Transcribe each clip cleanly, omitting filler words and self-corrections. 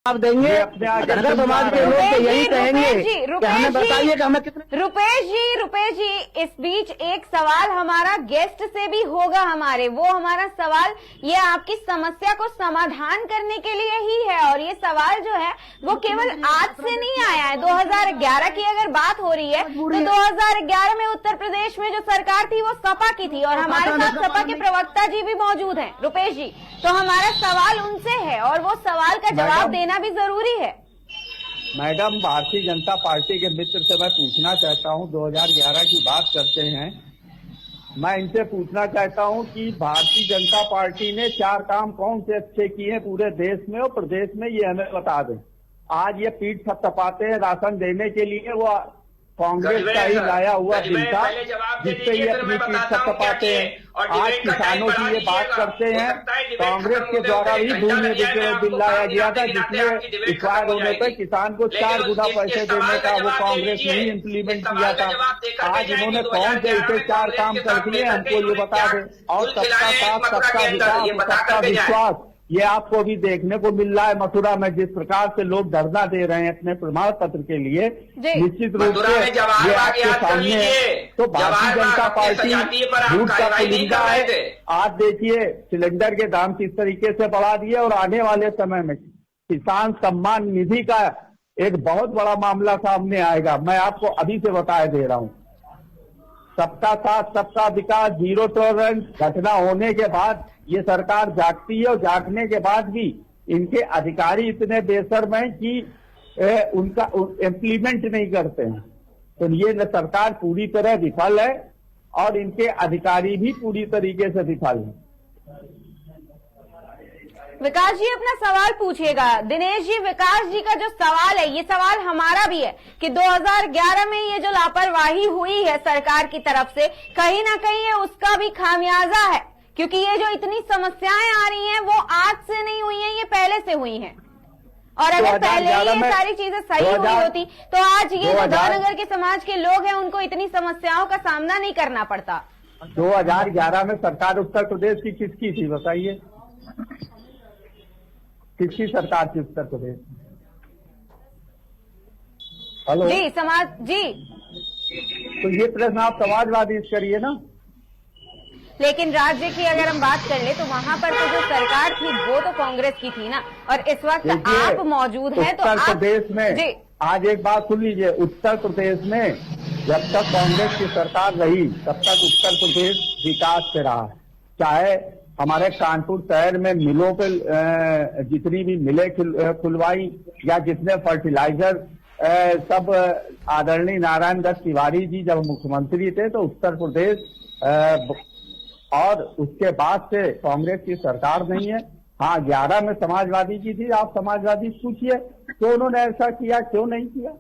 आप देंगे अगर समाज के लोग तो यही कहेंगे कि हमें बताइए कि हमें कितने। रुपेश जी इस बीच एक सवाल हमारा गेस्ट से भी होगा हमारे, वो हमारा सवाल ये आपकी समस्या को समाधान करने के लिए ही है, और ये सवाल जो है वो केवल आज से नहीं आया है। 2011 की अगर बात हो रही है तो 2011 में उत्तर प्रदेश में जो सरकार थी वो सपा की थी, और हमारे साथ सपा के प्रवक्ता जी भी मौजूद हैं रुपेश जी। तो हमारा सवाल उनसे है और वो सवाल का जवाब देना भी जरूरी है। मैडम, भारतीय जनता पार्टी के मित्र से मैं पूछना चाहता हूं, 2011 की बात करते हैं, मैं इनसे पूछना चाहता हूं कि भारतीय जनता पार्टी ने 4 काम कौन से अच्छे किए हैं पूरे देश में और प्रदेश में, ये हमें बता दें। आज ये पीठ थपथपाते हैं राशन देने के लिए, वो कांग्रेस का ही लाया हुआ बिल था जिससे ये अपनी पीठ थपथपाते हैं। आज किसानों की ये बात करते हैं, कांग्रेस के द्वारा भी भूमि अधिग्रहण बिल लाया गया था जिसमें एक्सपायर होने पर किसान को 4 गुना पैसे देने का वो कांग्रेस ने ही इम्प्लीमेंट किया था। आज इन्होंने कौन से इसे 4 काम कर दिए हमको ये बता दें। और सबका साथ, सबका विकास, सबका विश्वास, ये आपको भी देखने को मिल रहा है मथुरा में, जिस प्रकार से लोग धरना दे रहे हैं अपने प्रमाण पत्र के लिए। निश्चित रूप से ये आपके सामने, तो भारतीय जनता पार्टी झूठ का पुलिंदा है। आज देखिए सिलेंडर के दाम किस तरीके से बढ़ा दिए, और आने वाले समय में किसान सम्मान निधि का एक बहुत बड़ा मामला सामने आएगा। मैं आपको अभी से बताए दे रहा हूँ, सबका साथ सबका विकास, 0 टॉलरेंस घटना होने के बाद ये सरकार जागती है, और जागने के बाद भी इनके अधिकारी इतने बेशर्म हैं कि उनका इम्प्लीमेंट नहीं करते हैं। तो ये सरकार पूरी तरह विफल है और इनके अधिकारी भी पूरी तरीके से विफल हैं। विकास जी अपना सवाल पूछिएगा। दिनेश जी, विकास जी का जो सवाल है, ये सवाल हमारा भी है कि 2011 में ये जो लापरवाही हुई है सरकार की तरफ से, कहीं ना कहीं ये उसका भी खामियाजा है, क्योंकि ये जो इतनी समस्याएं आ रही हैं वो आज से नहीं हुई हैं, ये पहले से हुई हैं। और अगर पहले ही ये सारी चीजें सही हुई होती तो आज ये नगर के समाज के लोग हैं उनको इतनी समस्याओं का सामना नहीं करना पड़ता। 2011 में सरकार उत्तर प्रदेश की किसकी थी बताइए? किसकी सरकार थी उत्तर प्रदेश? हेलो जी, समाज जी, तो ये प्रश्न आप समाजवादी से करिए ना। लेकिन राज्य की अगर हम बात कर ले तो वहां पर तो जो सरकार थी वो तो कांग्रेस की थी ना, और इस वक्त आप मौजूद हैं तो उत्तर प्रदेश में जी, आज एक बात सुन लीजिए, उत्तर प्रदेश में जब तक कांग्रेस की सरकार रही तब तक उत्तर प्रदेश विकास से रहा है। चाहे हमारे कानपुर शहर में मिलों पे जितनी भी मिलें खुलवाई, या जितने फर्टिलाइजर सब आदरणीय नारायण दत्त तिवारी जी जब मुख्यमंत्री थे तो उत्तर प्रदेश, और उसके बाद से कांग्रेस की सरकार नहीं है। हाँ, 11 में समाजवादी की थी, आप समाजवादी पूछिए तो उन्होंने ऐसा किया, क्यों नहीं किया?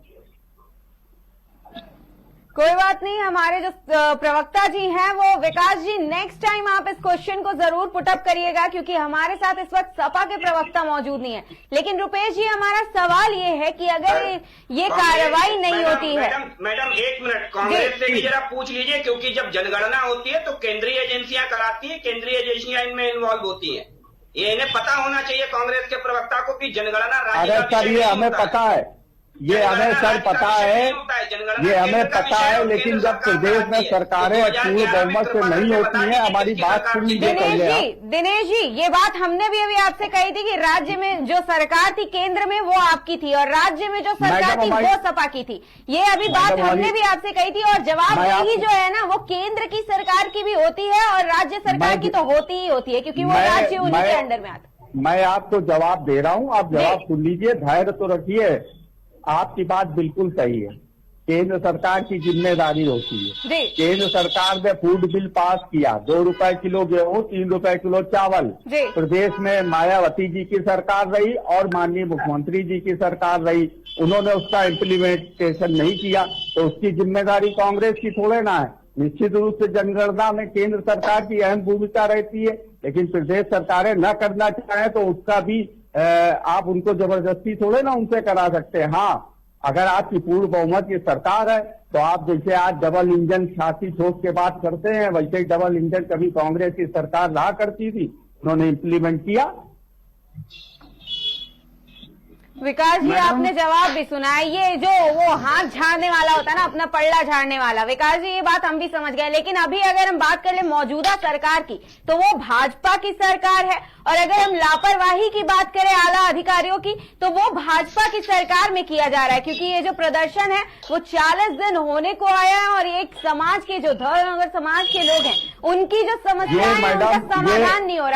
कोई बात नहीं, हमारे जो प्रवक्ता जी हैं वो विकास जी, नेक्स्ट टाइम आप इस क्वेश्चन को जरूर पुटअप करिएगा, क्योंकि हमारे साथ इस वक्त सपा के प्रवक्ता मौजूद नहीं है। लेकिन रुपेश जी, हमारा सवाल ये है कि अगर ये कार्रवाई नहीं होती है। मैडम 1 मिनट, कांग्रेस से भी जरा पूछ लीजिए, क्योंकि जब जनगणना होती है तो केंद्रीय एजेंसियां कराती है, केंद्रीय एजेंसियां इनमें इन्वॉल्व होती है। ये इन्हें पता होना चाहिए कांग्रेस के प्रवक्ता को कि जनगणना राज्य का विषय नहीं हमें पता है, ये हमें सर पता है, ये हमें पता है, लेकिन जब प्रदेश में सरकारें पूर्ण बहुमत से नहीं होती हैं, हमारी बात सुन लीजिए। दिनेश जी, ये बात हमने भी अभी आपसे कही थी कि राज्य में जो सरकार थी केंद्र में वो आपकी थी, और राज्य में जो सरकार थी वो सपा की थी। ये अभी बात हमने भी आपसे कही थी, और जवाबदेही जो है ना वो केंद्र की सरकार की भी होती है और राज्य सरकार की तो होती ही होती है, क्योंकि वो राज्य उन्हीं के अंडर में आता। मैं आपको जवाब दे रहा हूँ, आप जवाब सुन लीजिए, धैर्य तो रखिए। आपकी बात बिल्कुल सही है, केंद्र सरकार की जिम्मेदारी होती है। केंद्र सरकार ने फूड बिल पास किया, 2 रुपए किलो गेहूं, 3 रुपए किलो चावल। प्रदेश में मायावती जी की सरकार रही और माननीय मुख्यमंत्री जी की सरकार रही, उन्होंने उसका इम्प्लीमेंटेशन नहीं किया, तो उसकी जिम्मेदारी कांग्रेस की थोड़े ना है। निश्चित रूप से जनगणना में केंद्र सरकार की अहम भूमिका रहती है, लेकिन प्रदेश सरकारें न करना चाहें तो उसका भी आप उनको जबरदस्ती थोड़े ना उनसे करा सकते हैं। हाँ, अगर आपकी पूर्ण बहुमत की सरकार है तो आप जैसे आज डबल इंजन छाती ठोक के बात करते हैं, वैसे ही डबल इंजन कभी कांग्रेस की सरकार रहा करती थी, उन्होंने इम्प्लीमेंट किया। विकास जी, मैडम- आपने जवाब भी सुना है। ये जो वो हाथ झाड़ने वाला होता है ना, अपना पल्ला झाड़ने वाला, विकास जी ये बात हम भी समझ गए। लेकिन अभी अगर हम बात कर ले मौजूदा सरकार की, तो वो भाजपा की सरकार है। और अगर हम लापरवाही की बात करें आला अधिकारियों की, तो वो भाजपा की सरकार में किया जा रहा है। क्योंकि ये जो प्रदर्शन है वो 40 दिन होने को आया है और एक समाज के जो धर्मनगर समाज के लोग हैं, उनकी जो समस्याएं हैं उनका समाधान नहीं हो रहा।